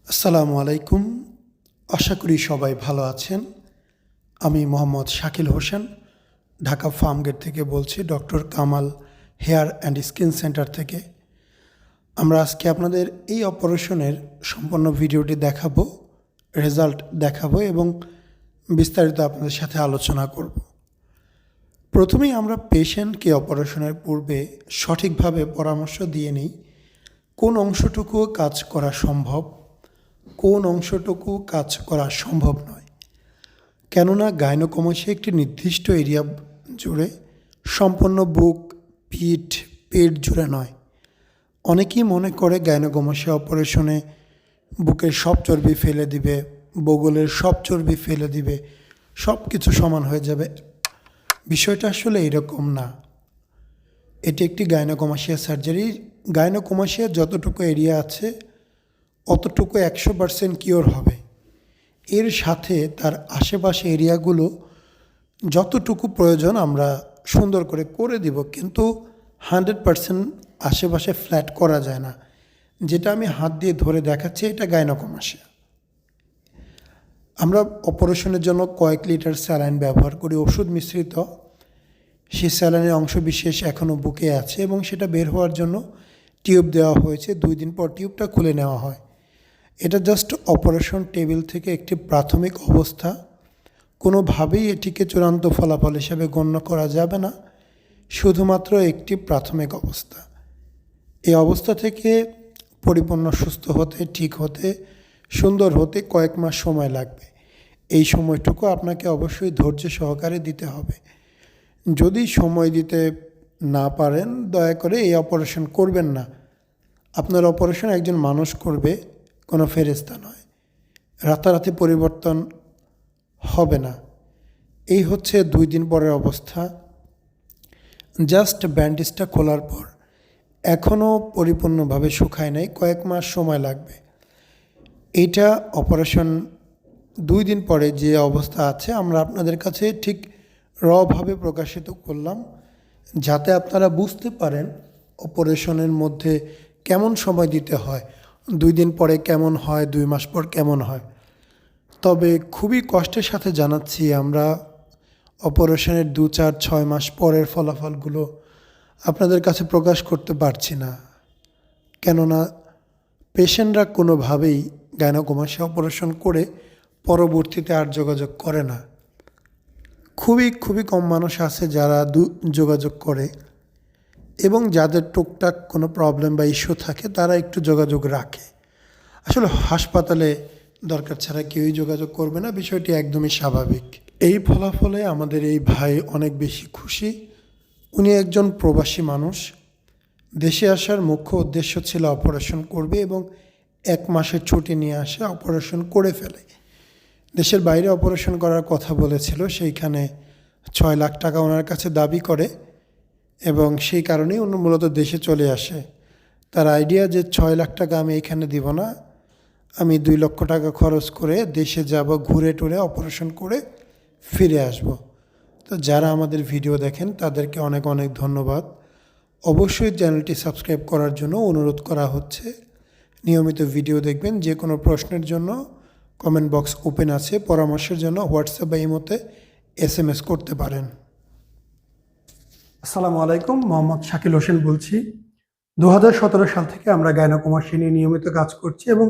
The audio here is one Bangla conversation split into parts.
আসসালামু আলাইকুম। আশা করি সবাই ভালো আছেন। আমি মোহাম্মদ শাকিল হোসেন, ঢাকা ফার্মগেট থেকে বলছি, doctor Kamal hair and skin centre থেকে। আমরা আজকে আপনাদের এই অপারেশনের সম্পূর্ণ ভিডিওটি দেখাবো, রেজাল্ট দেখাবো এবং বিস্তারিত আপনাদের সাথে আলোচনা করব। প্রথমেই আমরা পেশেন্টকে অপারেশনের পূর্বে সঠিকভাবে পরামর্শ দিয়ে নিই কোন অংশটুকু কাজ করা সম্ভব, কোন অংশটুকু কাজ করা সম্ভব নয়। কেননা গাইনোকমাসিয়া একটি নির্দিষ্ট এরিয়া জুড়ে, সম্পূর্ণ বুক, পিঠ, পেট জুড়ে নয়। অনেকেই মনে করে গাইনোকমাসিয়া অপারেশনে বুকের সব চর্বি ফেলে দিবে, বগলের সব চর্বি ফেলে দিবে, সব কিছু সমান হয়ে যাবে। বিষয়টা আসলে এরকম না। এটি একটি গাইনোকমাসিয়া সার্জারি। গাইনোকমাসিয়া যতটুকু এরিয়া আছে অতটুকু 100% কিওর হবে। এর সাথে তার আশেপাশে এরিয়াগুলো যতটুকু প্রয়োজন আমরা সুন্দর করে করে দিব, কিন্তু 100% আশেপাশে ফ্ল্যাট করা যায় না। যেটা আমি হাত দিয়ে ধরে দেখাচ্ছি, এটা গাইনোকমাসিয়া। আমরা অপারেশনের জন্য কয়েক লিটার স্যালাইন ব্যবহার করি, ওষুধ মিশ্রিত। সেই স্যালাইনের অংশবিশেষ এখনও বুকে আছে এবং সেটা বের হওয়ার জন্য টিউব দেওয়া হয়েছে। 2 দিন পর টিউবটা খুলে নেওয়া হয়। এটা জাস্ট অপারেশন টেবিল থেকে একটি প্রাথমিক অবস্থা। কোনোভাবেই এটিকে চূড়ান্ত ফলাফল হিসেবে গণ্য করা যাবে না, শুধুমাত্র একটি প্রাথমিক অবস্থা। এই অবস্থা থেকে পরিপূর্ণ সুস্থ হতে, ঠিক হতে, সুন্দর হতে কয়েক মাস সময় লাগবে। এই সময়টুকু আপনাকে অবশ্যই ধৈর্য সহকারে দিতে হবে। যদি সময় দিতে না পারেন, দয়া করে এই অপারেশন করবেন না। আপনার অপারেশন একজন মানুষ করবে, কোনো ফেরেশতা নয়। রাতারাতি পরিবর্তন হবে না। এই হচ্ছে 2 দিন পরের অবস্থা। জাস্ট ব্যান্ডেজটা খোলার পর এখনও পরিপূর্ণভাবে শুকায় নাই, কয়েক মাস সময় লাগবে। এইটা অপারেশন 2 দিন পরে যে অবস্থা আছে আমরা আপনাদের কাছে ঠিক রভাবে প্রকাশিত করলাম, যাতে আপনারা বুঝতে পারেন অপারেশনের মধ্যে কেমন সময় দিতে হয়, 2 দিন পরে কেমন হয়, 2 মাস পর কেমন হয়। তবে খুবই কষ্টের সাথে জানাচ্ছি, আমরা অপারেশনের 2, 4, 6 মাস পরের ফলাফলগুলো আপনাদের কাছে প্রকাশ করতে পারছি না। কেননা পেশেন্টরা কোনোভাবেই গাইনোকমাসিয়া অপারেশন করে পরবর্তীতে আর যোগাযোগ করে না। খুবই কম মানুষ আছে যারা যোগাযোগ করে, এবং যাদের টুকটাক কোনো প্রবলেম বা ইস্যু থাকে তারা একটু যোগাযোগ রাখে। আসলে হাসপাতালে দরকার ছাড়া কেউই যোগাযোগ করবে না, বিষয়টি একদমই স্বাভাবিক। এই ফলাফলে আমাদের এই ভাই অনেক বেশি খুশি। উনি একজন প্রবাসী মানুষ। দেশে আসার মুখ্য উদ্দেশ্য ছিল অপারেশন করবে এবং 1 মাসের ছুটি নিয়ে আসে, অপারেশন করে ফেলে। দেশের বাইরে অপারেশন করার কথা বলেছিল, সেইখানে 6 লাখ টাকা ওনার কাছে দাবি করে এবং সেই কারণেই উনি মূলত দেশে চলে আসে। তার আইডিয়া যে 6 লাখ টাকা আমি এখানে দিব না, আমি 2 লক্ষ টাকা খরচ করে দেশে যাব, ঘুরে টুরে অপারেশন করে ফিরে আসব। তো যারা আমাদের ভিডিও দেখেন তাদেরকে অনেক অনেক ধন্যবাদ। অবশ্যই চ্যানেলটি সাবস্ক্রাইব করার জন্য অনুরোধ করা হচ্ছে। নিয়মিত ভিডিও দেখবেন। যে কোনো প্রশ্নের জন্য কমেন্ট বক্স ওপেন আছে। পরামর্শের জন্য হোয়াটসঅ্যাপ বা ইমোতে SMS করতে পারেন। আসসালামু আলাইকুম, মোহাম্মদ শাকিল হোসেন বলছি। 2017 সাল থেকে আমরা গাইনোকমাসিয়া নিয়ে নিয়মিত কাজ করছি এবং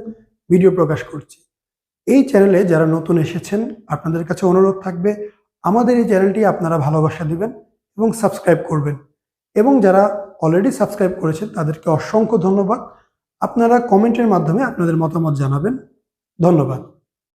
ভিডিও প্রকাশ করছি। এই চ্যানেলে যারা নতুন এসেছেন, আপনাদের কাছে অনুরোধ থাকবে আমাদের এই চ্যানেলটি আপনারা ভালোবাসা দিবেন এবং সাবস্ক্রাইব করবেন। এবং যারা অলরেডি সাবস্ক্রাইব করেছেন তাদেরকে অসংখ্য ধন্যবাদ। আপনারা কমেন্টের মাধ্যমে আপনাদের মতামত জানাবেন। ধন্যবাদ।